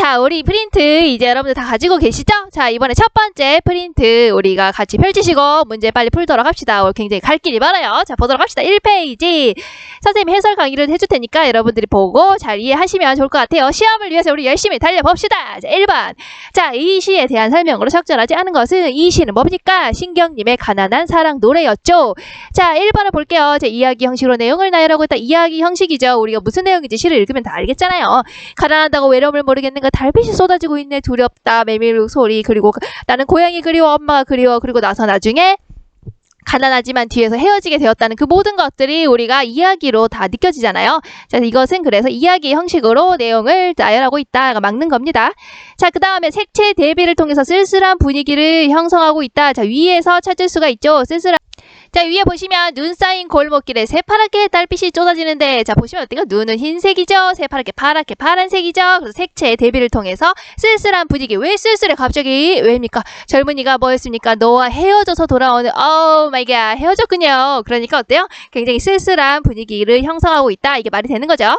자, 우리 프린트 이제 여러분들 다 가지고 계시죠? 자, 이번에 첫 번째 프린트 우리가 같이 펼치시고 문제 빨리 풀도록 합시다. 오늘 굉장히 갈 길이 많아요. 자, 보도록 합시다. 1페이지. 선생님이 해설 강의를 해줄 테니까 여러분들이 보고 잘 이해하시면 좋을 것 같아요. 시험을 위해서 우리 열심히 달려봅시다. 자, 1번. 자, 이 시에 대한 설명으로 적절하지 않은 것은 이 시는 뭡니까? 신경님의 가난한 사랑 노래였죠. 자, 1번을 볼게요. 자, 이야기 형식으로 내용을 나열하고 있다. 이야기 형식이죠. 우리가 무슨 내용인지 시를 읽으면 다 알겠잖아요. 가난하다고 외로움을 모르겠는가? 달빛이 쏟아지고 있네. 두렵다. 메밀 소리. 그리고 나는 고양이 그리워. 엄마가 그리워. 그리고 나서 나중에 가난하지만 뒤에서 헤어지게 되었다는 그 모든 것들이 우리가 이야기로 다 느껴지잖아요. 자, 이것은 그래서 이야기 형식으로 내용을 나열하고 있다가 막는 겁니다. 자, 그 다음에 색채 대비를 통해서 쓸쓸한 분위기를 형성하고 있다. 자, 위에서 찾을 수가 있죠. 쓸쓸한. 자, 위에 보시면 눈 쌓인 골목길에 새파랗게 달빛이 쏟아지는데, 자, 보시면 어때요? 눈은 흰색이죠? 새파랗게 파랗게 파란색이죠? 그래서 색채의 대비를 통해서 쓸쓸한 분위기. 왜 쓸쓸해? 갑자기 왜입니까? 젊은이가 뭐였습니까? 너와 헤어져서 돌아오는, 오 마이 갓, 헤어졌군요. 그러니까 어때요? 굉장히 쓸쓸한 분위기를 형성하고 있다. 이게 말이 되는 거죠.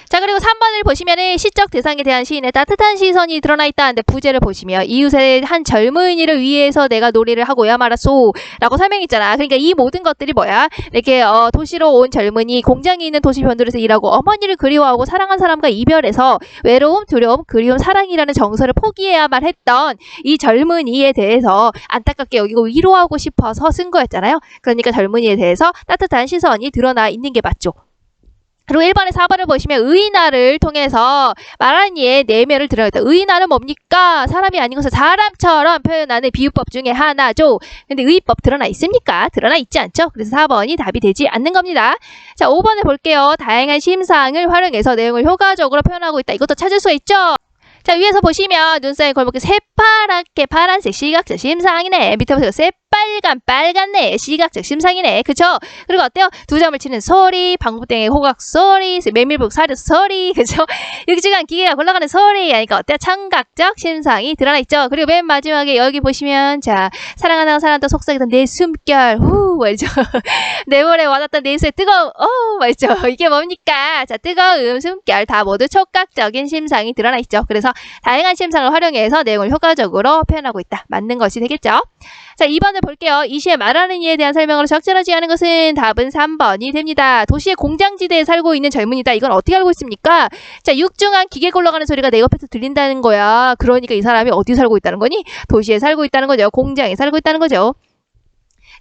자, 그리고 3번을 보시면은 시적 대상에 대한 시인의 따뜻한 시선이 드러나 있다는데 부제를 보시면 이웃의 한 젊은이를 위해서 내가 노래를 하고야 말았소 라고 설명했잖아. 그러니까 이 모든 것들이 뭐야? 이렇게 도시로 온 젊은이, 공장이 있는 도시 변두리에서 일하고 어머니를 그리워하고 사랑한 사람과 이별해서 외로움, 두려움, 그리움, 사랑이라는 정서를 포기해야만 했던 이 젊은이에 대해서 안타깝게 여기고 위로하고 싶어서 쓴 거였잖아요. 그러니까 젊은이에 대해서 따뜻한 시선이 드러나 있는 게 맞죠. 그리고 1번에 4번을 보시면 의인화를 통해서 말하는 이의 내면을 드러냈다. 의인화는 뭡니까? 사람이 아닌 것을 사람처럼 표현하는 비유법 중에 하나죠. 근데 의법 드러나 있습니까? 드러나 있지 않죠? 그래서 4번이 답이 되지 않는 겁니다. 자, 5번을 볼게요. 다양한 심상을 활용해서 내용을 효과적으로 표현하고 있다. 이것도 찾을 수 있죠? 자, 위에서 보시면 눈 쌓인 골목길 새파랗게 파란색 시각적 심상이네. 밑에 보세요. 새빨간 빨갛네. 시각적 심상이네. 그쵸? 그리고 어때요? 두 점을 치는 소리, 방구땡의 호각 소리, 메밀북 사료 소리, 그쵸? 육지간 기계가 굴러가는 소리. 그러니까 어때요? 청각적 심상이 드러나 있죠. 그리고 맨 마지막에 여기 보시면 자, 사랑하다가 사랑하다 속삭이던 내 숨결, 말이죠. 내 볼에 와닿던 내 입술의 뜨거움, 말이죠. 이게 뭡니까? 자, 뜨거움, 숨결 다 모두 촉각적인 심상이 드러나 있죠. 그래서 다양한 심상을 활용해서 내용을 효과적으로 표현하고 있다. 맞는 것이 되겠죠. 자, 2번을 볼게요. 이 시에 말하는 이에 대한 설명으로 적절하지 않은 것은 답은 3번이 됩니다. 도시의 공장지대에 살고 있는 젊은이다. 이건 어떻게 알고 있습니까? 자, 육중한 기계 굴러가는 소리가 내 옆에서 들린다는 거야. 그러니까 이 사람이 어디 살고 있다는 거니? 도시에 살고 있다는 거죠. 공장에 살고 있다는 거죠.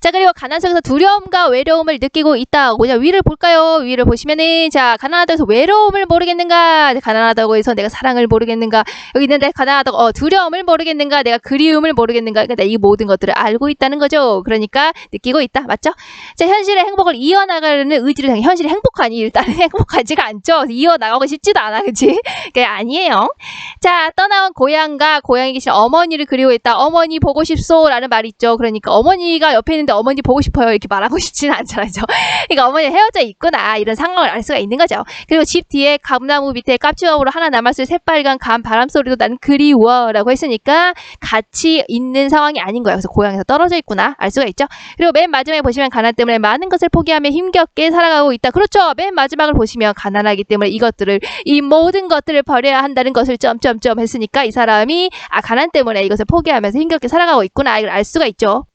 자, 그리고 가난 속에서 두려움과 외로움을 느끼고 있다고. 자, 위를 볼까요? 위를 보시면은, 자, 가난하다고 해서 외로움을 모르겠는가? 가난하다고 해서 내가 사랑을 모르겠는가? 여기 있는데, 가난하다고, 두려움을 모르겠는가? 내가 그리움을 모르겠는가? 그러니까 이 모든 것들을 알고 있다는 거죠. 그러니까, 느끼고 있다. 맞죠? 자, 현실의 행복을 이어나가려는 의지를 향해, 현실이 행복하니? 일단은 행복하지가 않죠. 이어나가고 싶지도 않아. 그치? 그게 아니에요. 자, 떠나온 고향과 고향에 계신 어머니를 그리워했다. 어머니 보고 싶소. 라는 말이 있죠. 그러니까 어머니가 옆에 있는 어머니 보고 싶어요 이렇게 말하고 싶지는 않잖아요. 그러니까 어머니 헤어져 있구나 이런 상황을 알 수가 있는 거죠. 그리고 집 뒤에 감나무 밑에 깝치밥으로 하나 남았을 새빨간 감 바람소리도 난 그리워 라고 했으니까 같이 있는 상황이 아닌 거예요. 그래서 고향에서 떨어져 있구나 알 수가 있죠. 그리고 맨 마지막에 보시면 가난 때문에 많은 것을 포기하며 힘겹게 살아가고 있다. 그렇죠. 맨 마지막을 보시면 가난하기 때문에 이 모든 것들을 버려야 한다는 것을 점점점 했으니까 이 사람이 가난 때문에 이것을 포기하면서 힘겹게 살아가고 있구나 이걸 알 수가 있죠.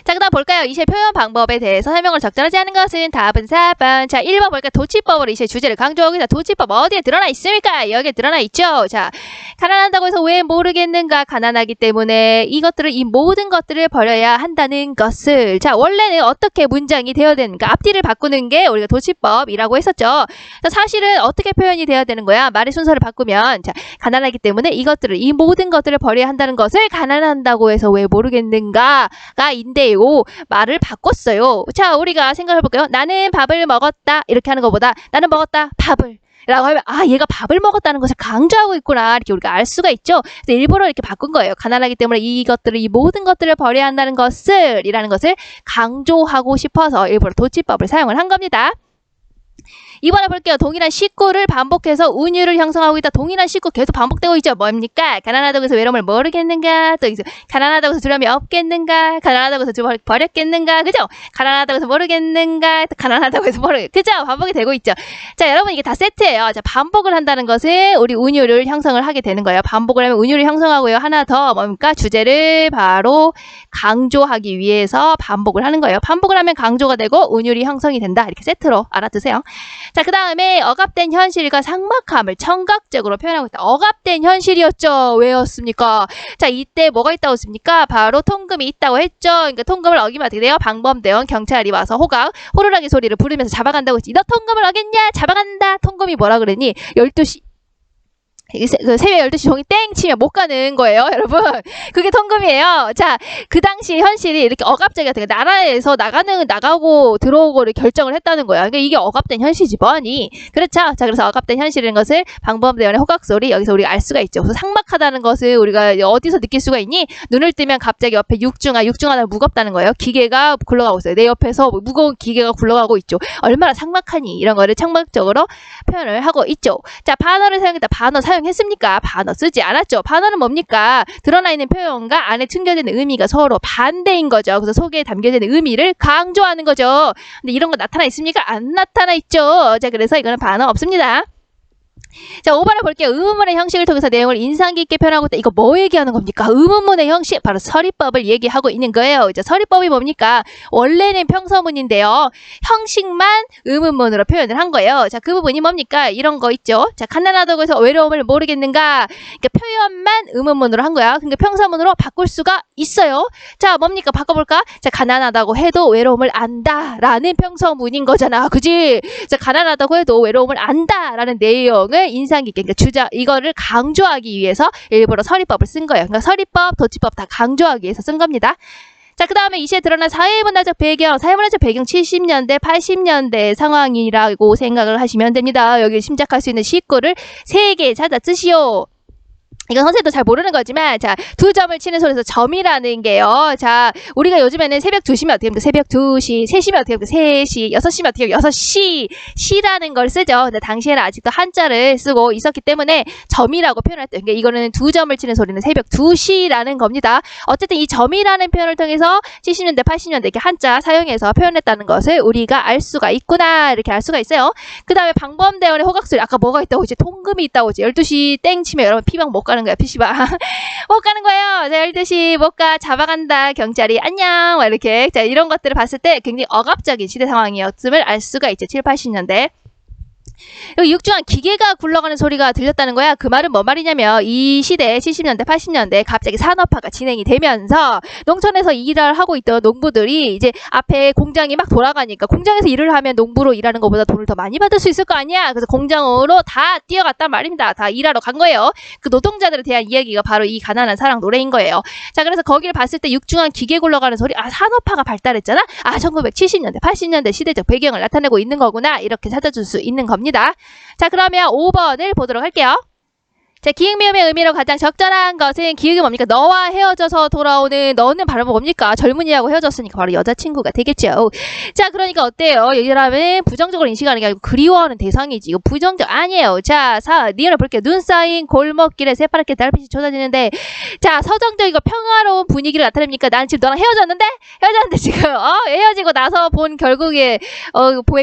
자, 그 다음 볼까요? 이시의 표현 방법에 대해서 설명을 적절하지 않은 것은 답은 4번. 자, 1번 볼까요? 도치법으로 이시의 주제를 강조하고 있다. 도치법 어디에 드러나 있습니까? 여기에 드러나 있죠. 자, 가난하다고 해서 왜 모르겠는가? 가난하기 때문에 이 모든 것들을 버려야 한다는 것을. 자, 원래는 어떻게 문장이 되어야 되는가? 앞뒤를 바꾸는 게 우리가 도치법이라고 했었죠. 자, 사실은 어떻게 표현이 되어야 되는 거야? 말의 순서를 바꾸면, 자, 가난하기 때문에 이 모든 것들을 버려야 한다는 것을 가난한다고 해서 왜 모르겠는가가 인데요. 말을 바꿨어요. 자, 우리가 생각해 볼까요? 나는 밥을 먹었다. 이렇게 하는 것보다 나는 먹었다. 밥을. 라고 하면 얘가 밥을 먹었다는 것을 강조하고 있구나. 이렇게 우리가 알 수가 있죠. 그래서 일부러 이렇게 바꾼 거예요. 가난하기 때문에 이 모든 것들을 버려야 한다는 이라는 것을 강조하고 싶어서 일부러 도치법을 사용을 한 겁니다. 이번에 볼게요. 동일한 식구를 반복해서 운율을 형성하고 있다. 동일한 식구 계속 반복되고 있죠. 뭡니까? 가난하다고 해서 외로움을 모르겠는가? 또 가난하다고 해서 두려움이 없겠는가? 가난하다고 해서 버렸겠는가? 그죠? 가난하다고 해서 모르겠는가? 또 가난하다고 해서 그죠? 반복이 되고 있죠. 자, 여러분 이게 다 세트예요. 자, 반복을 한다는 것은 우리 운율을 형성을 하게 되는 거예요. 반복을 하면 운율을 형성하고요. 하나 더 뭡니까? 주제를 바로 강조하기 위해서 반복을 하는 거예요. 반복을 하면 강조가 되고 운율이 형성이 된다. 이렇게 세트로 알아두세요. 자, 그 다음에 억압된 현실과 삭막함을 청각적으로 표현하고 있다. 억압된 현실이었죠. 왜였습니까? 자, 이때 뭐가 있다고 했습니까? 바로 통금이 있다고 했죠. 그러니까 통금을 어기면 어떻게 돼요? 방범대원 경찰이 와서 호루라기 소리를 부르면서 잡아간다고 했지. 너 통금을 어겼냐? 잡아간다. 통금이 뭐라 그랬니? 12시 새벽 12시 종이 땡 치면 못 가는 거예요, 여러분. 그게 통금이에요. 자, 그 당시 현실이 이렇게 억압적이었던 거예요. 나라에서 나가고 들어오고를 결정을 했다는 거예요. 그러니까 이게 억압된 현실이지 뭐니. 그렇죠? 자, 그래서 억압된 현실이라는 것을 방범대원의 호각소리, 여기서 우리가 알 수가 있죠. 그래서 삭막하다는 것을 우리가 어디서 느낄 수가 있니? 눈을 뜨면 갑자기 옆에 육중하다 무겁다는 거예요. 기계가 굴러가고 있어요. 내 옆에서 무거운 기계가 굴러가고 있죠. 얼마나 삭막하니? 이런 거를 청각적으로 표현을 하고 있죠. 자, 반어를 사용했다. 반어 사용했습니까? 반어 쓰지 않았죠. 반어는 뭡니까? 드러나 있는 표현과 안에 숨겨지는 의미가 서로 반대인 거죠. 그래서 속에 담겨지는 의미를 강조하는 거죠. 근데 이런 거 나타나 있습니까? 안 나타나 있죠. 자, 그래서 이거는 반어 없습니다. 자, 5번을 볼게요. 의문문의 형식을 통해서 내용을 인상 깊게 표현하고 있다. 이거 뭐 얘기하는 겁니까? 의문문의 형식, 바로 서리법을 얘기하고 있는 거예요. 이제 서리법이 뭡니까? 원래는 평서문인데요. 형식만 의문문으로 표현을 한 거예요. 자, 그 부분이 뭡니까? 이런 거 있죠. 자, 가난하다고 해서 외로움을 모르겠는가? 그러니까 표현만 의문문으로 한 거야. 그러니까 평서문으로 바꿀 수가 있어요. 자, 뭡니까? 바꿔볼까? 자, 가난하다고 해도 외로움을 안다라는 평서문인 거잖아. 그지? 자, 가난하다고 해도 외로움을 안다라는 내용을 인상 깊게, 그러니까 이거를 강조하기 위해서 일부러 서리법을 쓴 거예요. 그러니까 서리법, 도치법 다 강조하기 위해서 쓴 겁니다. 자, 그 다음에 이 시에 드러난 사회문화적 배경 70년대, 80년대 상황이라고 생각을 하시면 됩니다. 여기 심작할 수 있는 시구를 3개 찾아 쓰시오. 이건 선생님도 잘 모르는 거지만, 자, 2점을 치는 소리에서 점이라는 게요. 자, 우리가 요즘에는 새벽 2시면 어떻게 합니까? 새벽 2시, 3시면 어떻게 합니까? 3시, 6시면 어떻게 합니까? 6시, 시라는 걸 쓰죠. 근데 당시에는 아직도 한자를 쓰고 있었기 때문에 점이라고 표현을 했대요. 그러니까 이거는 2점을 치는 소리는 새벽 2시라는 겁니다. 어쨌든 이 점이라는 표현을 통해서 70년대, 80년대 이렇게 한자 사용해서 표현했다는 것을 우리가 알 수가 있구나. 이렇게 알 수가 있어요. 그 다음에 방범대원의 호각소리. 아까 뭐가 있다고 했지? 통금이 있다고 했지? 12시 땡 치면 여러분 피방 못 가는 거야. PC방 못 가는 거예요. 자, 12시 못 가. 잡아간다. 경찰이 안녕. 막 이렇게. 자, 이런 것들을 봤을 때 굉장히 억압적인 시대 상황이었음을 알 수가 있죠. 7, 80년대. 여기 육중한 기계가 굴러가는 소리가 들렸다는 거야. 그 말은 뭔 말이냐면 이 시대 70년대 80년대 갑자기 산업화가 진행이 되면서 농촌에서 일을 하고 있던 농부들이 이제 앞에 공장이 막 돌아가니까 공장에서 일을 하면 농부로 일하는 것보다 돈을 더 많이 받을 수 있을 거 아니야. 그래서 공장으로 다 뛰어갔단 말입니다. 다 일하러 간 거예요. 그 노동자들에 대한 이야기가 바로 이 가난한 사랑 노래인 거예요. 자, 그래서 거기를 봤을 때 육중한 기계 굴러가는 소리, 아, 산업화가 발달했잖아. 아, 1970년대 80년대 시대적 배경을 나타내고 있는 거구나. 이렇게 찾아줄 수 있는 겁니다. 자, 그러면 5번을 보도록 할게요. 자, 기흥미음의 의미로 가장 적절한 것은 기흥이 뭡니까? 너와 헤어져서 돌아오는, 너는 바로 뭡니까? 젊은이하고 헤어졌으니까 바로 여자친구가 되겠죠. 자, 그러니까 어때요? 이 사람은 부정적으로 인식하는 게 아니고 그리워하는 대상이지. 이거 부정적 아니에요. 자, 리얼을 볼게요. 눈 쌓인 골목길에 새파랗게 달빛이 쏟아지는데, 자, 서정적이고 평화로운 분위기를 나타냅니까? 난 지금 너랑 헤어졌는데 지금 헤어지고 나서 본 결국에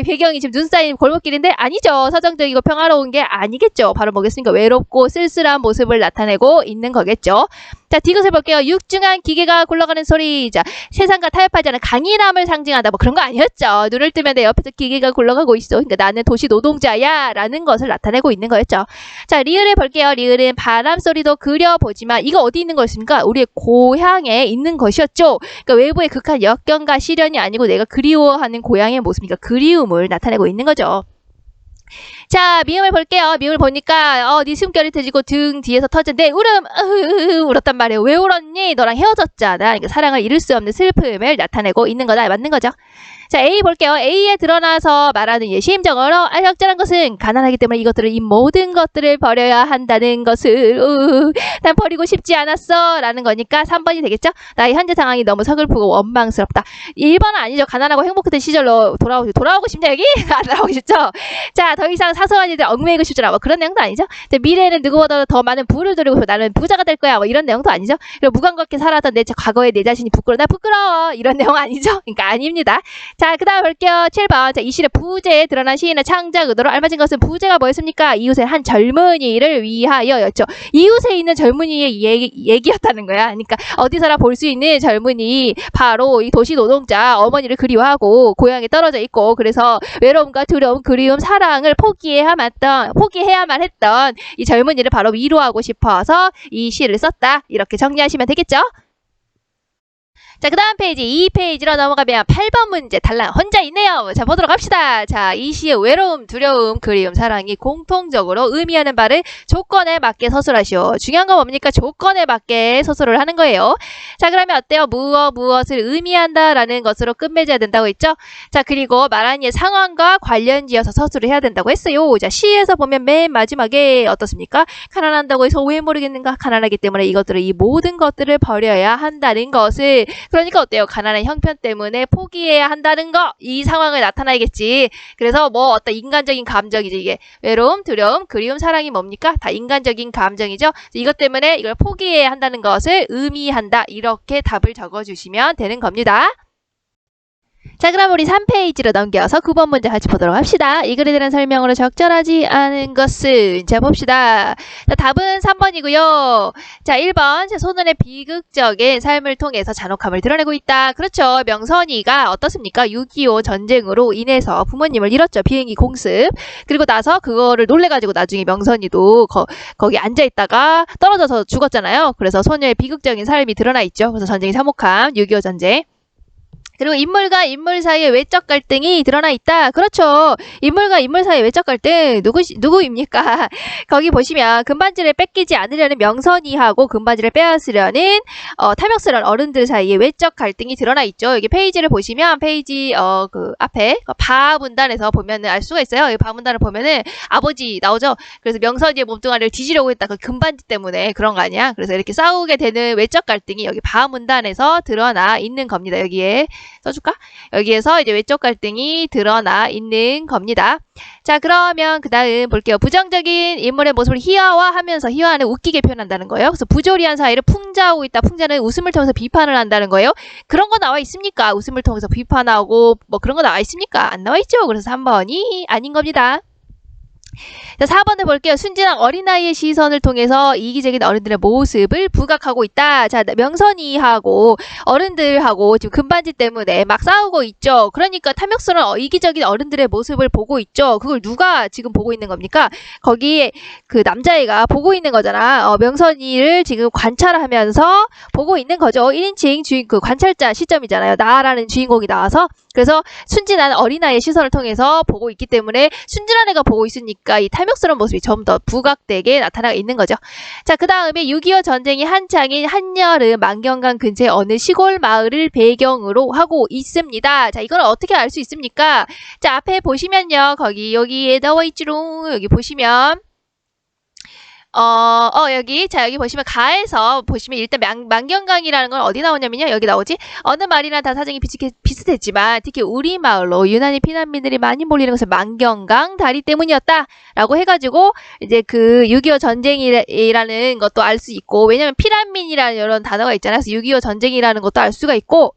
배경이 지금 눈 쌓인 골목길인데 아니죠. 서정적이고 평화로운 게 아니겠죠. 바로 뭐겠습니까? 외롭고 쓸쓸한 모습을 나타내고 있는 거겠죠. 자, 디귿을 볼게요. 육중한 기계가 굴러가는 소리. 자, 세상과 타협하지 않은 강인함을 상징한다. 뭐 그런 거 아니었죠. 눈을 뜨면 내 옆에서 기계가 굴러가고 있어. 그러니까 나는 도시 노동자야 라는 것을 나타내고 있는 거였죠. 자, 리을을 볼게요. 리을은 바람 소리도 그려보지만 이거 어디 있는 거였습니까? 우리의 고향에 있는 것이었죠. 그러니까 외부의 극한 역경과 시련이 아니고 내가 그리워하는 고향의 모습이니까 그리움을 나타내고 있는 거죠. 자, 미음을 볼게요. 미음을 보니까 네 숨결이 터지고 등 뒤에서 터졌는데 울었단 말이에요. 왜 울었니? 너랑 헤어졌잖아. 그러니까 사랑을 잃을 수 없는 슬픔을 나타내고 있는 거다. 맞는 거죠. 자, A 볼게요. A에 드러나서 말하는 심정으로 적절한 것은 가난하기 때문에 이 모든 것들을 버려야 한다는 것을 난 버리고 싶지 않았어 라는 거니까 3번이 되겠죠? 나의 현재 상황이 너무 서글프고 원망스럽다. 1번은 아니죠. 가난하고 행복했던 시절로 돌아오고 싶냐 여기? 안 돌아오고 싶죠? 자, 더 이상 사소한 일들 얽매이고 싶지라 뭐 그런 내용도 아니죠. 자, 미래에는 누구보다 더 많은 부를 누리고 싶어. 나는 부자가 될 거야 뭐 이런 내용도 아니죠. 그리고 무감각하게 살았던 과거의 내 자신이 부끄러워. 나 부끄러워 이런 내용 아니죠. 그러니까 아닙니다. 자, 그 다음 볼게요. 7번. 자, 이 시의 부제에 드러난 시인의 창작 의도로 알맞은 것은 부제가 뭐였습니까? 이웃의 한 젊은이를 위하여였죠. 이웃에 있는 젊은이의 얘기였다는 거야. 그러니까 어디서나 볼 수 있는 젊은이, 바로 이 도시 노동자 어머니를 그리워하고 고향에 떨어져 있고 그래서 외로움과 두려움, 그리움, 사랑을 포기해야만 했던 이 젊은이를 바로 위로하고 싶어서 이 시를 썼다. 이렇게 정리하시면 되겠죠? 자, 그 다음 페이지 2페이지로 넘어가면 8번 문제 달랑 혼자 있네요. 자, 보도록 합시다. 자, 이 시의 외로움, 두려움, 그리움, 사랑이 공통적으로 의미하는 바를 조건에 맞게 서술하시오. 중요한 건 뭡니까? 조건에 맞게 서술을 하는 거예요. 자, 그러면 어때요? 무엇을 의미한다 라는 것으로 끝맺어야 된다고 했죠? 자, 그리고 말한 이의 상황과 관련지어서 서술을 해야 된다고 했어요. 자, 시에서 보면 맨 마지막에 어떻습니까? 가난한다고 해서 왜 모르겠는가? 가난하기 때문에 이 모든 것들을 버려야 한다는 것을, 그러니까 어때요? 가난한 형편 때문에 포기해야 한다는 거, 이 상황을 나타나겠지. 그래서 뭐 어떤 인간적인 감정이죠. 이게 외로움, 두려움, 그리움, 사랑이 뭡니까? 다 인간적인 감정이죠. 이것 때문에 이걸 포기해야 한다는 것을 의미한다. 이렇게 답을 적어주시면 되는 겁니다. 자, 그럼 우리 3페이지로 넘겨서 9번 문제 같이 보도록 합시다. 이 글에 대한 설명으로 적절하지 않은 것은, 자, 봅시다. 자, 답은 3번이고요. 자, 1번. 손은의 비극적인 삶을 통해서 잔혹함을 드러내고 있다. 그렇죠. 명선이가 어떻습니까? 6.25 전쟁으로 인해서 부모님을 잃었죠. 비행기 공습. 그리고 나서 그거를 놀래가지고 나중에 명선이도 거기 앉아있다가 떨어져서 죽었잖아요. 그래서 소녀의 비극적인 삶이 드러나 있죠. 그래서 전쟁의 참혹함, 6.25 전쟁. 그리고 인물과 인물 사이의 외적 갈등이 드러나 있다. 그렇죠. 인물과 인물 사이의 외적 갈등 누구입니까? 거기 보시면 금반지를 뺏기지 않으려는 명선이하고 금반지를 빼앗으려는 탐욕스러운 어른들 사이의 외적 갈등이 드러나 있죠. 여기 페이지를 보시면 페이지 그 앞에 바 문단에서 보면은 알 수가 있어요. 바 문단을 보면은 아버지 나오죠. 그래서 명선이의 몸뚱아리를 뒤지려고 했다. 그 금반지 때문에 그런 거 아니야? 그래서 이렇게 싸우게 되는 외적 갈등이 여기 바 문단에서 드러나 있는 겁니다. 여기에 써줄까? 여기에서 이제 외적 갈등이 드러나 있는 겁니다. 자, 그러면 그 다음 볼게요. 부정적인 인물의 모습을 희화화하면서, 희화는 웃기게 표현한다는 거예요. 그래서 부조리한 사이를 풍자하고 있다. 풍자는 웃음을 통해서 비판을 한다는 거예요. 그런 거 나와 있습니까? 웃음을 통해서 비판하고 뭐 그런 거 나와 있습니까? 안 나와 있죠. 그래서 3번이 아닌 겁니다. 자, 4번을 볼게요. 순진한 어린아이의 시선을 통해서 이기적인 어른들의 모습을 부각하고 있다. 자, 명선이하고 어른들하고 지금 금반지 때문에 막 싸우고 있죠. 그러니까 탐욕스러운 이기적인 어른들의 모습을 보고 있죠. 그걸 누가 지금 보고 있는 겁니까? 거기에 그 남자애가 보고 있는 거잖아. 명선이를 지금 관찰하면서 보고 있는 거죠. 1인칭 그 관찰자 시점이잖아요. 나라는 주인공이 나와서. 그래서 순진한 어린아이의 시선을 통해서 보고 있기 때문에 순진한 애가 보고 있으니까 이 탐욕스러운 모습이 좀 더 부각되게 나타나고 있는 거죠. 자, 그 다음에 6.25 전쟁이 한창인 한여름 만경강 근처의 어느 시골 마을을 배경으로 하고 있습니다. 자, 이걸 어떻게 알 수 있습니까? 자, 앞에 보시면요. 여기에 나와 있지롱. 여기 보시면 여기 보시면 가에서 보시면 일단 만경강이라는 건 어디 나오냐면요. 여기 나오지? 어느 말이나 다 사정이 비슷했지만 특히 우리 마을로 유난히 피난민들이 많이 몰리는 것은 만경강 다리 때문이었다. 라고 해가지고 이제 그 6.25 전쟁이라는 것도 알 수 있고, 왜냐면 피난민이라는 이런 단어가 있잖아요. 그래서 6.25 전쟁이라는 것도 알 수가 있고,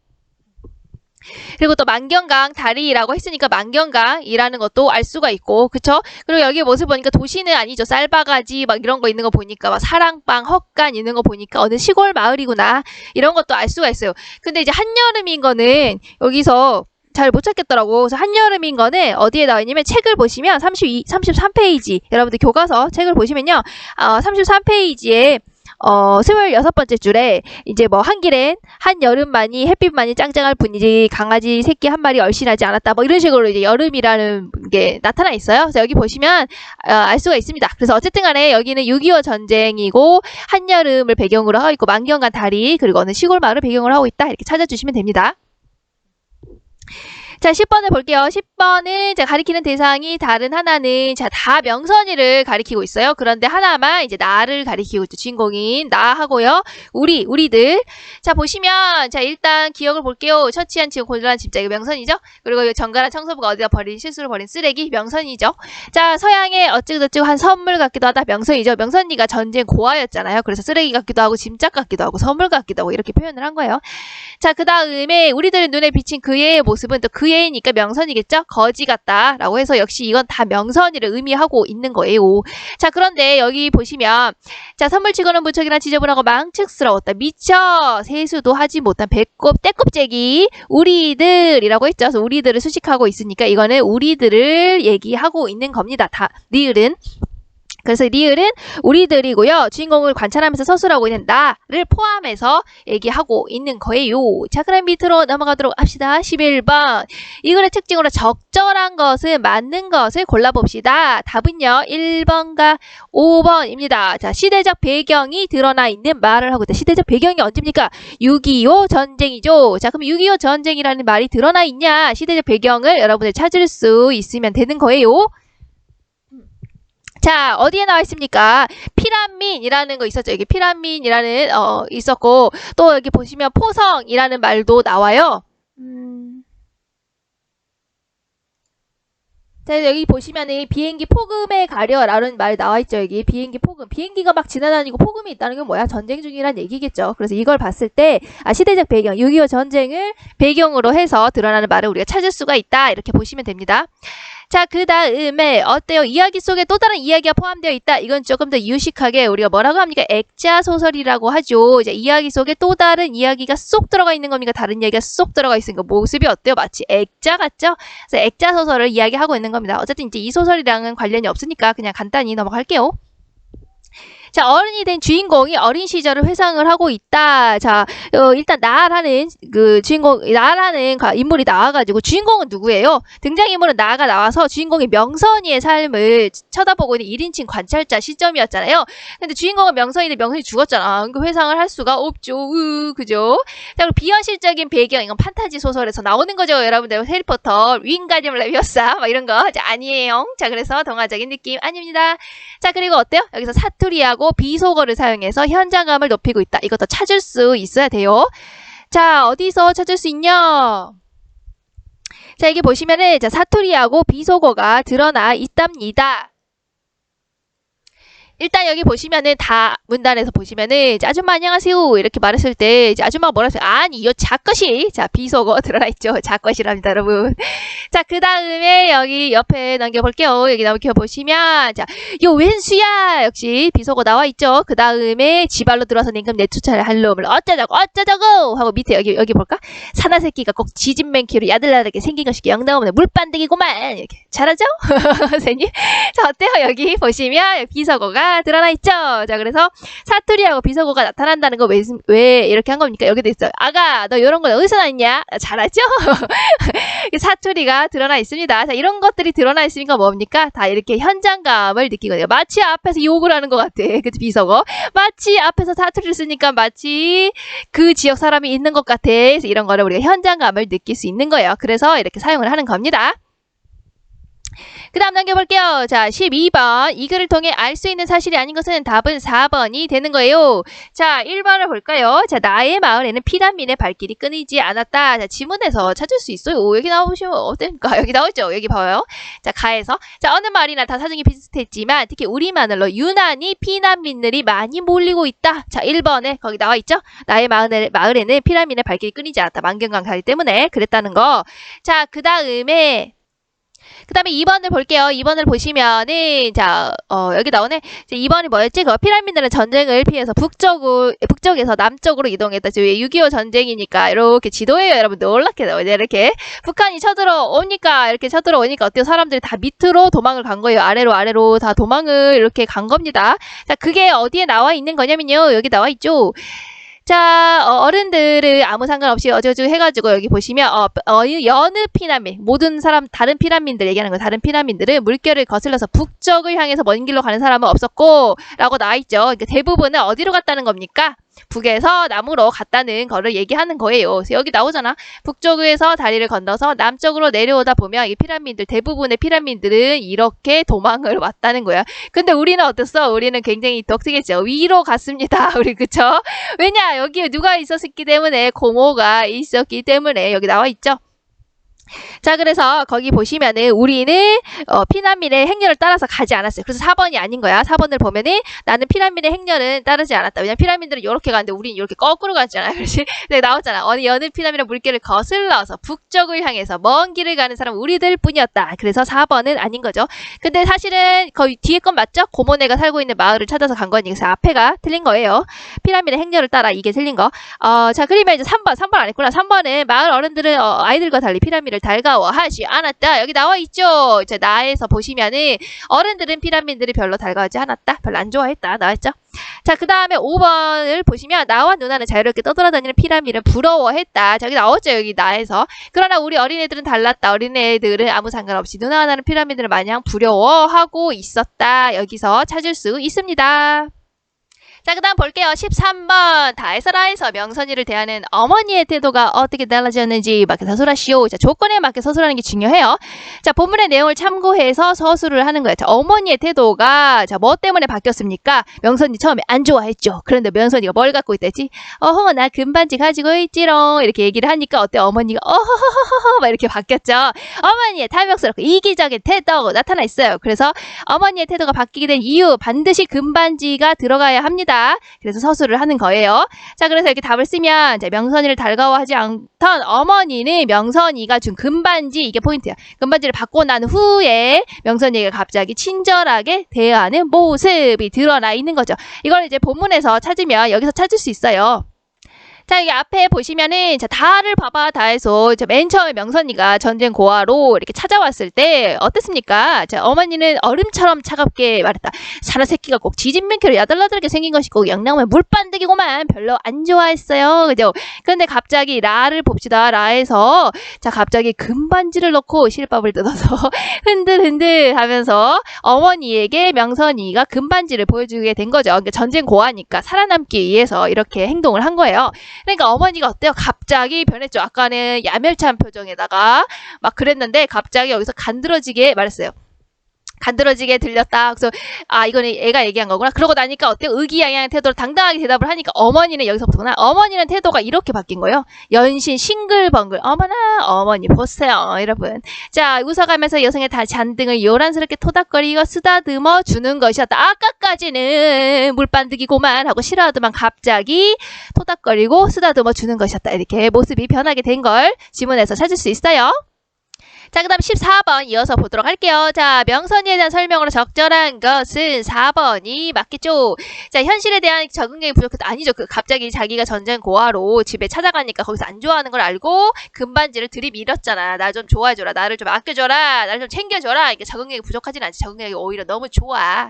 그리고 또 만경강 다리라고 했으니까 만경강이라는 것도 알 수가 있고, 그쵸? 그리고 여기 모습 보니까 도시는 아니죠. 쌀바가지 막 이런 거 있는 거 보니까 막 사랑방, 헛간 있는 거 보니까 어느 시골 마을이구나 이런 것도 알 수가 있어요. 근데 이제 한여름인 거는 여기서 잘 못 찾겠더라고. 그래서 한여름인 거는 어디에 나와 있냐면 책을 보시면 33페이지 여러분들 교과서 책을 보시면요. 33페이지에 26번째 줄에 이제 뭐 한길엔 한여름만이 햇빛만이 짱짱할 뿐이지 강아지 새끼 한 마리 얼씬하지 않았다. 뭐 이런 식으로 이제 여름이라는 게 나타나 있어요. 그래서 여기 보시면 알 수가 있습니다. 그래서 어쨌든 간에 여기는 6.25 전쟁이고 한여름을 배경으로 하고 있고 만경간 다리 그리고 어느 시골 마을을 배경으로 하고 있다. 이렇게 찾아주시면 됩니다. 자, 10번을 볼게요. 10번은 자, 가리키는 대상이 다른 하나는 자, 다 명선이를 가리키고 있어요. 그런데 하나만 이제 나를 가리키고 있죠. 주인공인 나하고요. 우리들. 자, 보시면 자, 일단 기억을 볼게요. 처치한 지금 곤란한 집자 이거 명선이죠. 그리고 정갈한 청소부가 어디다 버린 실수로 버린 쓰레기 명선이죠. 자, 서양의 어찌저찌고 한 선물 같기도 하다 명선이죠. 명선이가 전쟁 고아였잖아요. 그래서 쓰레기 같기도 하고 짐짝 같기도 하고 선물 같기도 하고 이렇게 표현을 한 거예요. 자, 그 다음에 우리들의 눈에 비친 그의 모습은 또 그의 예니까 명선이겠죠? 거지 같다 라고 해서 역시 이건 다 명선이를 의미하고 있는 거예요. 자, 그런데 여기 보시면 자, 선물치고는 무척이나 지저분하고 망측스러웠다. 미처 세수도 하지 못한 배꼽 떼껍데기 우리들이라고 했죠. 그래서 우리들을 수식하고 있으니까 이거는 우리들을 얘기하고 있는 겁니다. 다 리을은. 그래서 리을은 우리들이고요. 주인공을 관찰하면서 서술하고 있는 나를 포함해서 얘기하고 있는 거예요. 자, 그럼 밑으로 넘어가도록 합시다. 11번. 이 글의 특징으로 적절한 것은 맞는 것을 골라봅시다. 답은요. 1번과 5번입니다. 자, 시대적 배경이 드러나 있는 말을 하고 있다. 시대적 배경이 언제입니까? 6.25 전쟁이죠. 자, 그럼 6.25 전쟁이라는 말이 드러나 있냐? 시대적 배경을 여러분들 찾을 수 있으면 되는 거예요. 자, 어디에 나와 있습니까? 피란민이라는 거 있었죠. 여기 피란민이라는 있었고 또 여기 보시면 포성이라는 말도 나와요. 자, 여기 보시면은 비행기 폭음에 가려라는 말 나와 있죠. 여기 비행기 폭음. 비행기가 막 지나다니고 폭음이 있다는 건 뭐야? 전쟁 중이란 얘기겠죠. 그래서 이걸 봤을 때 시대적 배경, 6.25 전쟁을 배경으로 해서 드러나는 말을 우리가 찾을 수가 있다. 이렇게 보시면 됩니다. 자, 그 다음에 어때요? 이야기 속에 또 다른 이야기가 포함되어 있다. 이건 조금 더 유식하게 우리가 뭐라고 합니까? 액자 소설이라고 하죠. 이제 이야기 속에 또 다른 이야기가 쏙 들어가 있는 겁니까? 다른 이야기가 쏙 들어가 있으니까 모습이 어때요? 마치 액자 같죠? 그래서 액자 소설을 이야기하고 있는 겁니다. 어쨌든 이제 이 소설이랑은 관련이 없으니까 그냥 간단히 넘어갈게요. 자, 어른이 된 주인공이 어린 시절을 회상을 하고 있다. 자, 일단 나라는 그 주인공, 나라는 인물이 나와가지고 주인공은 누구예요? 등장인물은 나가 나와서 주인공이 명선이의 삶을 쳐다보고 있는 1인칭 관찰자 시점이었잖아요. 근데 주인공은 명선인데 명선이 죽었잖아. 그 회상을 할 수가 없죠. 그죠? 자, 그리고 비현실적인 배경, 이건 판타지 소설에서 나오는 거죠. 여러분들 해리포터, 윙가디움 레비오사 막 이런 거. 자, 아니에요. 자, 그래서 동화적인 느낌 아닙니다. 자, 그리고 어때요? 여기서 사투리하고 비속어를 사용해서 현장감을 높이고 있다. 이것도 찾을 수 있어야 돼요. 자, 어디서 찾을 수 있냐? 자, 여기 보시면은 자, 사투리하고 비속어가 드러나 있답니다. 일단 여기 보시면은 다 문단에서 보시면은 이제 아줌마 안녕하세요 이렇게 말했을 때 이제 아줌마가 뭐라 했어요? 아니 요 자것이 자 비속어 드러나 있죠. 자것이랍니다 여러분. 자, 그 다음에 여기 옆에 넘겨볼게요. 여기 넘겨보시면 자 요 웬수야 역시 비속어 나와 있죠. 그 다음에 지발로 들어서 냉큼 내쫓아야 할 놈을 어쩌자고 하고 밑에 여기 볼까? 사나 새끼가 꼭 지진맨키로 야들야들하게 생긴 것이 영나오면 물반득이구만 이렇게 잘하죠? 선생님. 자, 어때요? 여기 보시면 비속어가 드러나 있죠. 자, 그래서 사투리하고 비속어가 나타난다는 거 왜 이렇게 한 겁니까? 여기도 있어요. 아가, 너 이런 거 어디서 났냐? 잘하죠? 사투리가 드러나 있습니다. 자, 이런 것들이 드러나 있으니까 뭡니까? 다 이렇게 현장감을 느끼거든요. 마치 앞에서 욕을 하는 것 같아. 그 비속어. 마치 앞에서 사투리를 쓰니까 마치 그 지역 사람이 있는 것 같아. 그래서 이런 거를 우리가 현장감을 느낄 수 있는 거예요. 그래서 이렇게 사용을 하는 겁니다. 그 다음 넘겨볼게요. 자, 12번. 이 글을 통해 알 수 있는 사실이 아닌 것은 답은 4번이 되는 거예요. 자, 1번을 볼까요? 자, 나의 마을에는 피란민의 발길이 끊이지 않았다. 자, 지문에서 찾을 수 있어요. 여기 나오시면 어떨까? 여기 나오죠? 여기 봐요. 자, 가에서. 자, 어느 말이나 다 사정이 비슷했지만 특히 우리마을로 유난히 피난민들이 많이 몰리고 있다. 자, 1번에 거기 나와 있죠? 나의 마을에는 피란민의 발길이 끊이지 않았다. 만경강 다리 때문에 그랬다는 거. 자, 그 다음에 그 다음에 2번을 볼게요. 2번을 보시면은, 자, 여기 나오네. 2번이 뭐였지? 그 피라미드는 전쟁을 피해서 북쪽에서 남쪽으로 이동했다. 지금 6.25 전쟁이니까 이렇게 지도예요. 여러분 놀랍게 나와요. 이렇게 북한이 이렇게 쳐들어오니까 어때요? 사람들이 다 밑으로 도망을 간 거예요. 아래로 다 도망을 이렇게 간 겁니다. 자, 그게 어디에 나와 있는 거냐면요. 여기 나와 있죠. 자, 어른들을 아무 상관없이 어쩌고 해가지고 여기 보시면 여느 피라민, 다른 피라민들 얘기하는 거예요. 다른 피라민들은 물결을 거슬러서 북쪽을 향해서 먼 길로 가는 사람은 없었고 라고 나와있죠. 그러니까 대부분은 어디로 갔다는 겁니까? 북에서 남으로 갔다는 거를 얘기하는 거예요. 그래서 여기 나오잖아. 북쪽에서 다리를 건너서 남쪽으로 내려오다 보면 이 대부분의 피라민들은 이렇게 도망을 왔다는 거야. 근데 우리는 어땠어? 우리는 굉장히 독특했죠. 위로 갔습니다. 우리 그쵸? 왜냐? 여기 누가 있었기 때문에 공허가 있었기 때문에 여기 나와 있죠. 자, 그래서 거기 보시면은 우리는 피라민의 행렬을 따라서 가지 않았어요. 그래서 4번이 아닌 거야. 4번을 보면은 나는 피라민의 행렬은 따르지 않았다. 왜냐면 피라민들은 이렇게 가는데 우리는 이렇게 거꾸로 갔잖아. 그렇지? 네, 나왔잖아. 여느 피라민의 물길을 거슬러서 북쪽을 향해서 먼 길을 가는 사람 우리들 뿐이었다. 그래서 4번은 아닌 거죠. 근데 사실은 거의 뒤에 건 맞죠? 고모네가 살고 있는 마을을 찾아서 간 거니까 그래서 앞에가 틀린 거예요. 피라민의 행렬을 따라 이게 틀린 거. 자, 그러면 이제 3번 아니구나. 3번은 마을 어른들은 아이들과 달리 피라민을 달가워하지 않았다. 여기 나와 있죠. 자, 나에서 보시면은 어른들은 피라민들이 별로 달가워하지 않았다. 별로 안 좋아했다. 나왔죠. 자, 그 다음에 5번을 보시면 나와 누나는 자유롭게 떠돌아다니는 피라민을 부러워했다. 자, 여기 나왔죠. 여기 나에서. 그러나 우리 어린애들은 달랐다. 어린애들은 아무 상관없이 누나와 나는 피라민들을 마냥 부러워하고 있었다. 여기서 찾을 수 있습니다. 자, 그 다음 볼게요. 13번. 다에서라에서 명선이를 대하는 어머니의 태도가 어떻게 달라졌는지 맞게 서술하시오. 자, 조건에 맞게 서술하는 게 중요해요. 자, 본문의 내용을 참고해서 서술을 하는 거예요. 자, 어머니의 태도가, 자, 뭐 때문에 바뀌었습니까? 명선이 처음에 안 좋아했죠. 그런데 명선이가 뭘 갖고 있댔지? 나 금반지 가지고 있지롱. 이렇게 얘기를 하니까 어때? 어머니가, 막 이렇게 바뀌었죠. 어머니의 탐욕스럽고 이기적인 태도가 나타나 있어요. 그래서 어머니의 태도가 바뀌게 된 이유, 반드시 금반지가 들어가야 합니다. 그래서 서술을 하는 거예요. 자, 그래서 이렇게 답을 쓰면 이제 명선이를 달가워하지 않던 어머니는 명선이가 준 금반지, 이게 포인트야. 금반지를 받고 난 후에 명선이가 갑자기 친절하게 대하는 모습이 드러나 있는 거죠. 이걸 이제 본문에서 찾으면 여기서 찾을 수 있어요. 자, 여기 앞에 보시면은, 자, 다를 봐봐, 다해서, 맨 처음에 명선이가 전쟁 고아로 이렇게 찾아왔을 때, 어땠습니까? 자, 어머니는 얼음처럼 차갑게 말했다. 사람 새끼가 꼭 지진명쾌로 야들라들게 생긴 것이 꼭 영양면 물반득이고만 별로 안 좋아했어요. 그죠? 근데 갑자기 라를 봅시다. 라에서, 자, 갑자기 금반지를 넣고 실밥을 뜯어서 흔들흔들 하면서 어머니에게 명선이가 금반지를 보여주게 된 거죠. 그러니까 전쟁 고아니까 살아남기 위해서 이렇게 행동을 한 거예요. 그러니까 어머니가 어때요? 갑자기 변했죠. 아까는 야멸찬 표정에다가 막 그랬는데 갑자기 여기서 간드러지게 말했어요. 간드러지게 들렸다. 그래서 이거는 애가 얘기한 거구나. 그러고 나니까 어때요? 의기양양한 태도로 당당하게 대답을 하니까 어머니는 여기서부터구나. 어머니는 태도가 이렇게 바뀐 거예요. 연신 싱글벙글. 어머나 어머니 보세요. 여러분. 자, 웃어가면서 여성의 잔등을 요란스럽게 토닥거리고 쓰다듬어 주는 것이었다. 아까까지는 물반득이고만 하고 싫어하더만 갑자기 토닥거리고 쓰다듬어 주는 것이었다. 이렇게 모습이 변하게 된 걸 지문에서 찾을 수 있어요. 자, 그 다음 14번 이어서 보도록 할게요. 자, 명선이에 대한 설명으로 적절한 것은 4번이 맞겠죠. 자, 현실에 대한 적응력이 부족해도 아니죠. 갑자기 자기가 전쟁 고아로 집에 찾아가니까 거기서 안 좋아하는 걸 알고 금반지를 들이밀었잖아. 나 좀 좋아해줘라. 나를 좀 아껴줘라. 나를 좀 챙겨줘라. 이게 적응력이 부족하진 않지. 적응력이 오히려 너무 좋아.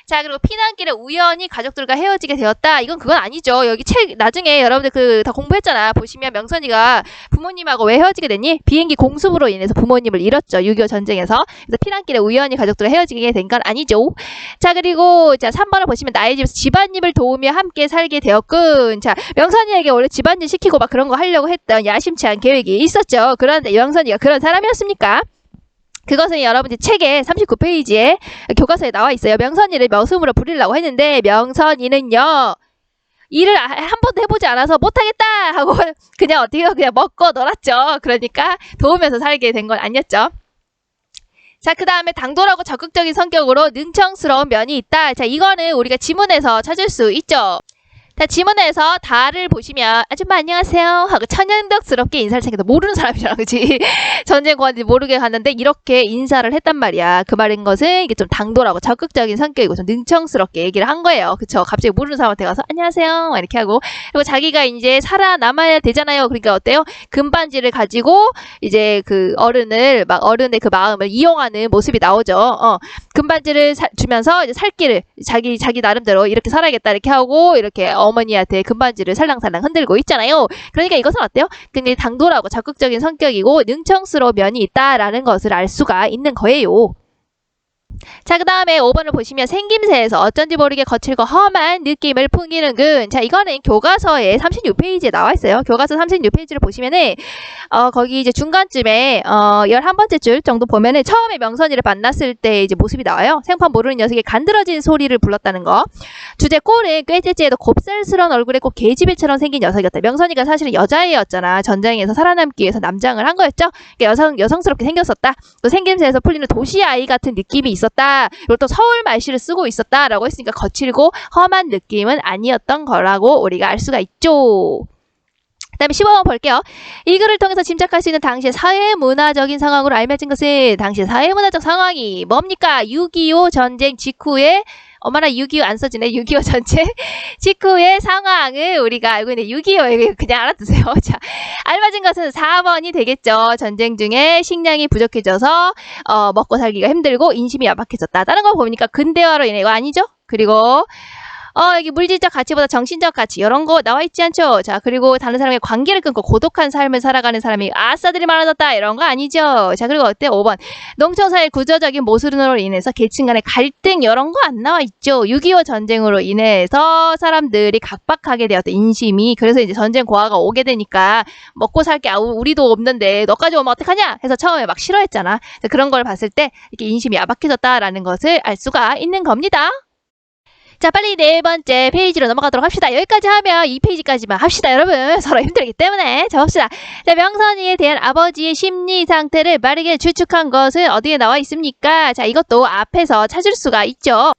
자, 그리고 피난길에 우연히 가족들과 헤어지게 되었다. 이건 그건 아니죠. 여기 책 나중에 여러분들 다 공부했잖아. 보시면 명선이가 부모님하고 왜 헤어지게 됐니? 비행기 공습으로 인해서 부모님을 잃었죠. 6.25 전쟁에서. 그래서 피난길에 우연히 가족들과 헤어지게 된 건 아니죠. 자, 그리고 자 3번을 보시면 나의 집에서 집안일을 도우며 함께 살게 되었군. 자, 명선이에게 원래 집안일 시키고 막 그런 거 하려고 했던 야심찬 계획이 있었죠. 그런데 명선이가 그런 사람이었습니까? 그것은 여러분들 책에 39페이지에 교과서에 나와 있어요. 명선이를 머슴으로 부리려고 했는데 명선이는요. 일을 한 번도 해보지 않아서 못하겠다 하고 그냥 어떻게 그냥 먹고 놀았죠. 그러니까 도우면서 살게 된 건 아니었죠. 자, 그 다음에 당돌하고 적극적인 성격으로 능청스러운 면이 있다. 자, 이거는 우리가 지문에서 찾을 수 있죠. 자, 지문에서 다를 보시면 아줌마 안녕하세요 하고 천연덕스럽게 인사를 생겨도 모르는 사람이잖아, 그치? 전쟁 고한지 모르게 갔는데 이렇게 인사를 했단 말이야. 그 말인 것은 이게 좀 당돌하고 적극적인 성격이고 좀 능청스럽게 얘기를 한 거예요. 그쵸? 갑자기 모르는 사람한테 가서 안녕하세요 이렇게 하고, 그리고 자기가 이제 살아남아야 되잖아요. 그러니까 어때요? 금반지를 가지고 이제 그 어른의 그 마음을 이용하는 모습이 나오죠. 금반지를 주면서 이제 살 길을 자기 나름대로 이렇게 살아야겠다 이렇게 하고 이렇게 어머니한테 금반지를 살랑살랑 흔들고 있잖아요. 그러니까 이것은 어때요? 굉장히 당돌하고 적극적인 성격이고 능청스러운 면이 있다라는 것을 알 수가 있는 거예요. 자, 그 다음에 5번을 보시면 생김새에서 어쩐지 모르게 거칠고 험한 느낌을 풍기는군. 자, 이거는 교과서에 36페이지에 나와 있어요. 교과서 36페이지를 보시면은 거기 이제 중간쯤에 11번째 줄 정도 보면은 처음에 명선이를 만났을 때 이제 모습이 나와요. 생판 모르는 녀석이 간드러진 소리를 불렀다는 거. 주제 꼴은 꾀째째에도 곱살스러운 얼굴에 꼭 계집애처럼 생긴 녀석이었다. 명선이가 사실은 여자애였잖아. 전장에서 살아남기 위해서 남장을 한 거였죠. 그러니까 여성스럽게 생겼었다. 또 생김새에서 풀리는 도시 아이 같은 느낌이 있었다. 그리고 또 서울 말씨를 쓰고 있었다라고 했으니까 거칠고 험한 느낌은 아니었던 거라고 우리가 알 수가 있죠. 그 다음에 15번 볼게요. 이 글을 통해서 짐작할 수 있는 당시의 사회문화적인 상황으로 알려진 것은 당시의 사회문화적 상황이 뭡니까? 6.25 전쟁 직후에 어머나 6.25 안 써지네. 6.25 전쟁 직후의 상황을 우리가 알고 있는데 6.25 그냥 알아두세요. 자, 알맞은 것은 4번이 되겠죠. 전쟁 중에 식량이 부족해져서 먹고 살기가 힘들고 인심이 야박해졌다. 다른 거 보니까 근대화로 인해 이거 아니죠? 그리고 여기 물질적 가치보다 정신적 가치 이런 거 나와 있지 않죠? 자, 그리고 다른 사람의 관계를 끊고 고독한 삶을 살아가는 사람이 아싸들이 많아졌다 이런 거 아니죠? 자, 그리고 어때요? 5번 농촌사회 구조적인 모순으로 인해서 계층 간의 갈등 이런 거 안 나와 있죠? 6.25 전쟁으로 인해서 사람들이 각박하게 되었다 인심이. 그래서 이제 전쟁 고아가 오게 되니까 먹고 살 게 우리도 없는데 너까지 오면 어떡하냐 해서 처음에 막 싫어했잖아. 그런 걸 봤을 때 이렇게 인심이 야박해졌다라는 것을 알 수가 있는 겁니다. 자, 빨리 네 번째 페이지로 넘어가도록 합시다. 여기까지 하면 이 페이지까지만 합시다, 여러분. 서로 힘들기 때문에. 자, 봅시다. 자, 명선이에 대한 아버지의 심리 상태를 빠르게 추측한 것은 어디에 나와 있습니까? 자, 이것도 앞에서 찾을 수가 있죠.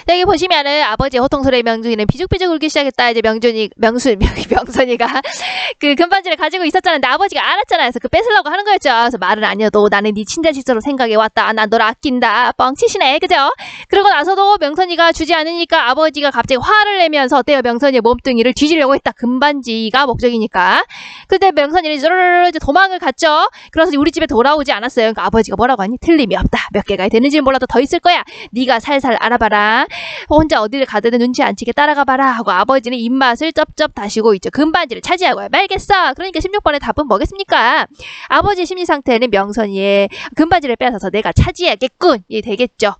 여기 보시면은 아버지의 호통소리의 명준이는 비죽비죽 울기 시작했다. 이제 명선이가 그 금반지를 가지고 있었잖아. 근데 아버지가 알았잖아. 그래서 그 뺏으려고 하는 거였죠. 그래서 말은 아니어도 나는 네 친자 시절로 생각해 왔다. 난 널 아낀다. 뻥치시네. 그죠? 그러고 나서도 명선이가 주지 않으니까 아버지가 갑자기 화를 내면서 어때요? 명선이의 몸뚱이를 뒤지려고 했다. 금반지가 목적이니까. 근데 명선이는 이제 도망을 갔죠. 그래서 우리 집에 돌아오지 않았어요. 그러니까 아버지가 뭐라고 하니? 틀림이 없다. 몇 개가 되는지 몰라도 더 있을 거야. 네가 살살 알아봐라. 혼자 어디를 가든 눈치 안 채게 따라가 봐라 하고 아버지는 입맛을 쩝쩝 다시고 있죠. 금반지를 차지하고야 말겠어. 그러니까 16번의 답은 뭐겠습니까? 아버지의 심리 상태는 명선이의 금반지를 빼앗아서 내가 차지해야겠군 이 되겠죠.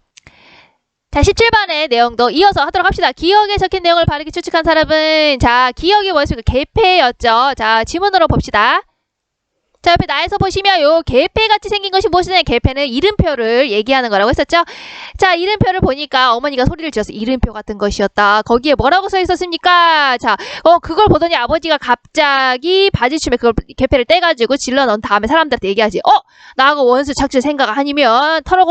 자, 17번의 내용도 이어서 하도록 합시다. 기억에 적힌 내용을 바르게 추측한 사람은 자, 기억이 뭐였습니까? 개폐였죠. 자, 지문으로 봅시다. 자, 옆에 나에서 보시면 요 개폐같이 생긴 것이 무엇이냐? 개폐는 이름표를 얘기하는 거라고 했었죠. 자, 이름표를 보니까 어머니가 소리를 지어서 이름표 같은 것이었다. 거기에 뭐라고 써 있었습니까? 자, 그걸 보더니 아버지가 갑자기 바지춤에 그걸 개폐를 떼가지고 질러 넣은 다음에 사람들한테 얘기하지. 나하고 원수 착취 생각 아니면 터럭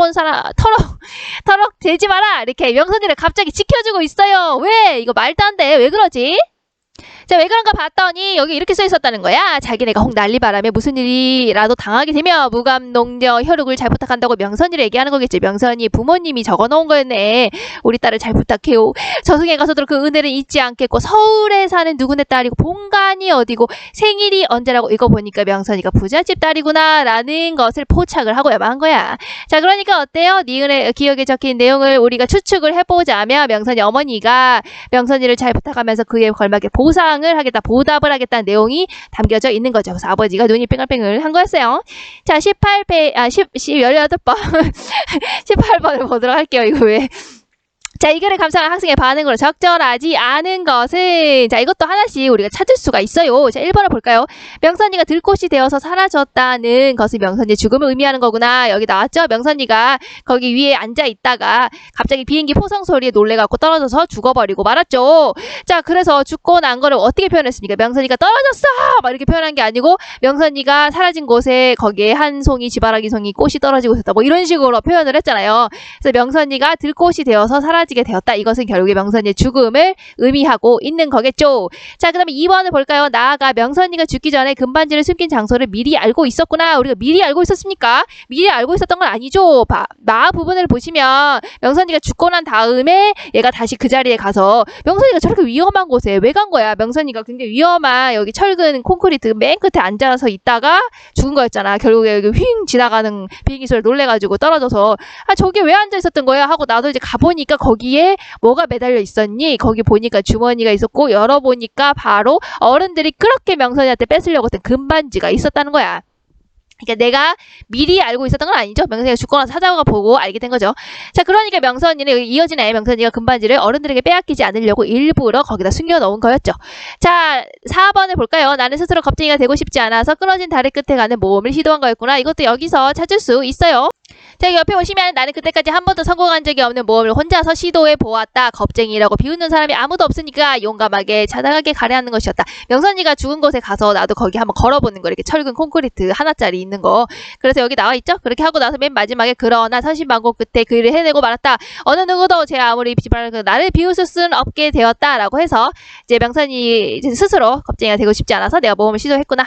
대지 마라. 이렇게 명선이를 갑자기 지켜주고 있어요. 왜? 이거 말도 안 돼. 왜 그러지? 자, 왜 그런가 봤더니 여기 이렇게 써 있었다는 거야. 자기네가 혹 난리바람에 무슨 일이라도 당하게 되면 무감농녀 혈육을 잘 부탁한다고 명선이를 얘기하는 거겠지. 명선이 부모님이 적어놓은 거였네. 우리 딸을 잘 부탁해요. 저승에 가서도 그 은혜를 잊지 않겠고 서울에 사는 누구네 딸이고 본관이 어디고 생일이 언제라고 이거 보니까 명선이가 부잣집 딸이구나 라는 것을 포착을 하고야만 한 거야. 자, 그러니까 어때요? 니은의 기억에 적힌 내용을 우리가 추측을 해보자면 명선이 어머니가 명선이를 잘 부탁하면서 그에 걸맞게 보답을 하겠다는 내용이 담겨져 있는 거죠. 그래서 아버지가 눈이 뺑글뺑글 한 거였어요. 자, 18번을 보도록 할게요. 이거 왜? 자, 이 글을 감상한 학생의 반응으로 적절하지 않은 것은 자, 이것도 하나씩 우리가 찾을 수가 있어요. 자, 1번을 볼까요? 명선이가 들꽃이 되어서 사라졌다는 것이 명선이의 죽음을 의미하는 거구나. 여기 나왔죠? 명선이가 거기 위에 앉아 있다가 갑자기 비행기 포성 소리에 놀래갖고 떨어져서 죽어버리고 말았죠. 자, 그래서 죽고 난 거를 어떻게 표현했습니까? 명선이가 떨어졌어! 막 이렇게 표현한 게 아니고 명선이가 사라진 곳에 거기에 한 송이 지바라기 송이 꽃이 떨어지고 있었다. 뭐 이런 식으로 표현을 했잖아요. 그래서 명선이가 들꽃이 되어서 사라진 쓰러지게 되었다. 이것은 결국에 명선이의 죽음을 의미하고 있는 거겠죠. 자, 그 다음에 2번을 볼까요? 나아가 명선이가 죽기 전에 금반지를 숨긴 장소를 미리 알고 있었구나. 우리가 미리 알고 있었습니까? 미리 알고 있었던 건 아니죠. 마 부분을 보시면 명선이가 죽고 난 다음에 얘가 다시 그 자리에 가서 명선이가 저렇게 위험한 곳에 왜 간 거야? 명선이가 굉장히 위험한 여기 철근 콘크리트 맨 끝에 앉아서 있다가 죽은 거였잖아. 결국에 여기 휙 지나가는 비행기 소리에 놀래가지고 떨어져서 저기 왜 앉아 있었던 거야? 하고 나도 이제 가보니까 거기에 뭐가 매달려 있었니? 거기 보니까 주머니가 있었고 열어보니까 바로 어른들이 그렇게 명선이한테 뺏으려고 했던 금반지가 있었다는 거야. 그러니까 내가 미리 알고 있었던 건 아니죠. 명선이가 죽고 나서 찾아가 보고 알게 된 거죠. 자, 그러니까 명선이는 여기 이어지네. 명선이가 금반지를 어른들에게 빼앗기지 않으려고 일부러 거기다 숨겨놓은 거였죠. 자, 4번을 볼까요? 나는 스스로 겁쟁이가 되고 싶지 않아서 끊어진 다리 끝에 가는 모험을 시도한 거였구나. 이것도 여기서 찾을 수 있어요. 자, 여기 옆에 보시면 나는 그때까지 한 번도 성공한 적이 없는 모험을 혼자서 시도해 보았다. 겁쟁이라고 비웃는 사람이 아무도 없으니까 용감하게 자당하게 가려하는 것이었다. 명선이가 죽은 곳에 가서 나도 거기 한번 걸어보는 거. 이렇게 철근 콘크리트 하나짜리 있는 거. 그래서 여기 나와 있죠? 그렇게 하고 나서 맨 마지막에 그러나 선신만고 끝에 그 일을 해내고 말았다. 어느 누구도 제 아무리 나를 비웃을 수는 없게 되었다라고 해서 이제 명선이 스스로 겁쟁이가 되고 싶지 않아서 내가 모험을 시도했구나.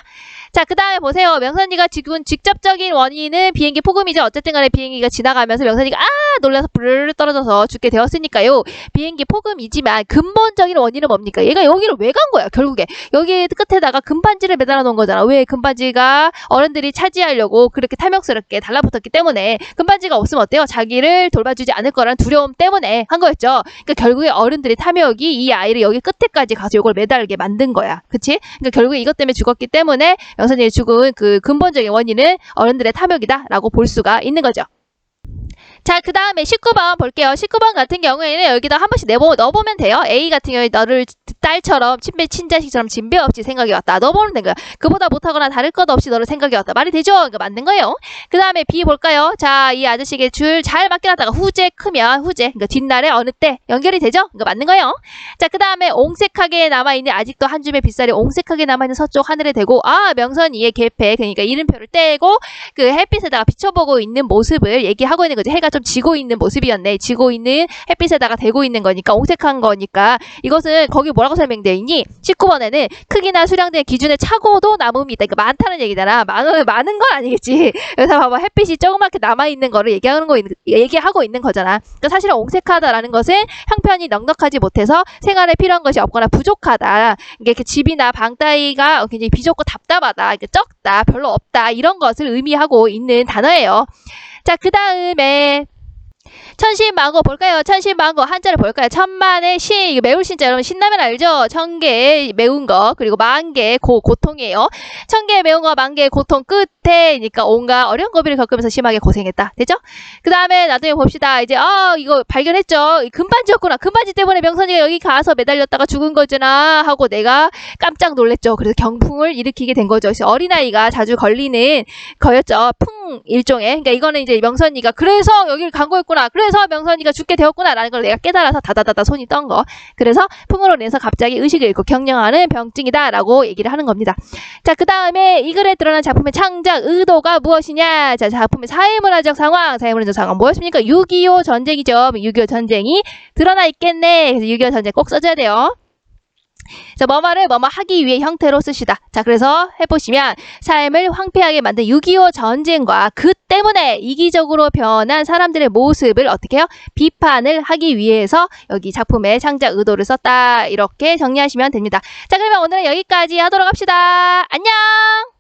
자, 그 다음에 보세요. 명선이가 죽은 직접적인 원인은 비행기 폭음이죠. 어쨌든 간에 비행기가 지나가면서 명선이가 놀라서 부르르 떨어져서 죽게 되었으니까요. 비행기 폭음이지만 근본적인 원인은 뭡니까? 얘가 여기를 왜 간 거야? 결국에 여기 끝에다가 금반지를 매달아 놓은 거잖아. 왜? 금반지가 어른들이 차지하려고 그렇게 탐욕스럽게 달라붙었기 때문에. 금반지가 없으면 어때요? 자기를 돌봐주지 않을 거라는 두려움 때문에 한 거였죠. 그러니까 결국에 어른들의 탐욕이 이 아이를 여기 끝에까지 가서 이걸 매달게 만든 거야. 그치? 그러니까 결국에 이것 때문에 죽었기 때문에 명선이의 죽은 그 근본적인 원인은 어른들의 탐욕이다라고 볼 수가 있는 거죠. 자, 그 다음에 19번 볼게요. 19번 같은 경우에는 여기다 한 번씩 넣어보면 돼요. A 같은 경우에 너를 딸처럼 친자식처럼 진배 없이 생각이 왔다. 넣어보면 된 거야. 그보다 못하거나 다를 것 없이 너를 생각이 왔다. 말이 되죠? 그러니까 맞는 거예요. 그 다음에 B 볼까요? 자, 이 아저씨에게 줄 잘 맡겨놨다가 후제 크면 후제. 그러니까 뒷날에 어느 때 연결이 되죠? 그러니까 맞는 거예요. 자, 그 다음에 옹색하게 남아있는 아직도 한 줌의 빗살이 옹색하게 남아있는 서쪽 하늘에 대고 명선이의 개패 그러니까 이름표를 떼고 그 햇빛에다가 비춰보고 있는 모습을 얘기하고 있는 거지. 해가 좀 지고 있는 모습이었네. 지고 있는 햇빛에다가 대고 있는 거니까 옹색한 거니까 이것은 거기 뭐라고 설명되어 있니? 19번에는 크기나 수량된 기준에 차고도 남음이 있다. 그러니까 많다는 얘기잖아. 많은 건 아니겠지. 그래서 봐봐 햇빛이 조그맣게 남아있는 거를 얘기하고 있는 거잖아. 그러니까 사실은 옹색하다라는 것은 형편이 넉넉하지 못해서 생활에 필요한 것이 없거나 부족하다. 이게 집이나 방 따위가 굉장히 비좁고 답답하다. 적다. 별로 없다. 이런 것을 의미하고 있는 단어예요. 자, 그 다음에 천신만고 볼까요? 천신만고 한자를 볼까요? 천만의 신, 이거 매울 신자 여러분 신라면 알죠? 천개의 매운 거 그리고 만개의 고통이에요. 천개의 매운 거 만개의 고통 끝에니까 온갖 어려운 고비를 겪으면서 심하게 고생했다. 됐죠? 그 다음에 나중에 봅시다. 이제 이거 발견했죠? 금반지였구나. 금반지 때문에 명선이가 여기 가서 매달렸다가 죽은 거잖아 하고 내가 깜짝 놀랬죠. 그래서 경풍을 일으키게 된 거죠. 그래서 어린아이가 자주 걸리는 거였죠. 풍 일종의. 그러니까 이거는 이제 명선이가 그래서 여기를 간 거였구나. 그래서 명선이가 죽게 되었구나 라는 걸 내가 깨달아서 다다다다 손이 떤 거. 그래서 풍으로 인해서 갑자기 의식을 잃고 경련하는 병증이다 라고 얘기를 하는 겁니다. 자, 그 다음에 이 글에 드러난 작품의 창작 의도가 무엇이냐. 자, 작품의 사회문화적 상황 뭐였습니까? 6.25 전쟁이죠. 6.25 전쟁이 드러나 있겠네. 그래서 6.25 전쟁 꼭 써줘야 돼요. 자, 뭐뭐를 뭐뭐 하기 위해 형태로 쓰시다. 자, 그래서 해보시면 삶을 황폐하게 만든 6.25 전쟁과 그 때문에 이기적으로 변한 사람들의 모습을 어떻게 해요? 비판을 하기 위해서 여기 작품의 창작 의도를 썼다. 이렇게 정리하시면 됩니다. 자, 그러면 오늘은 여기까지 하도록 합시다. 안녕!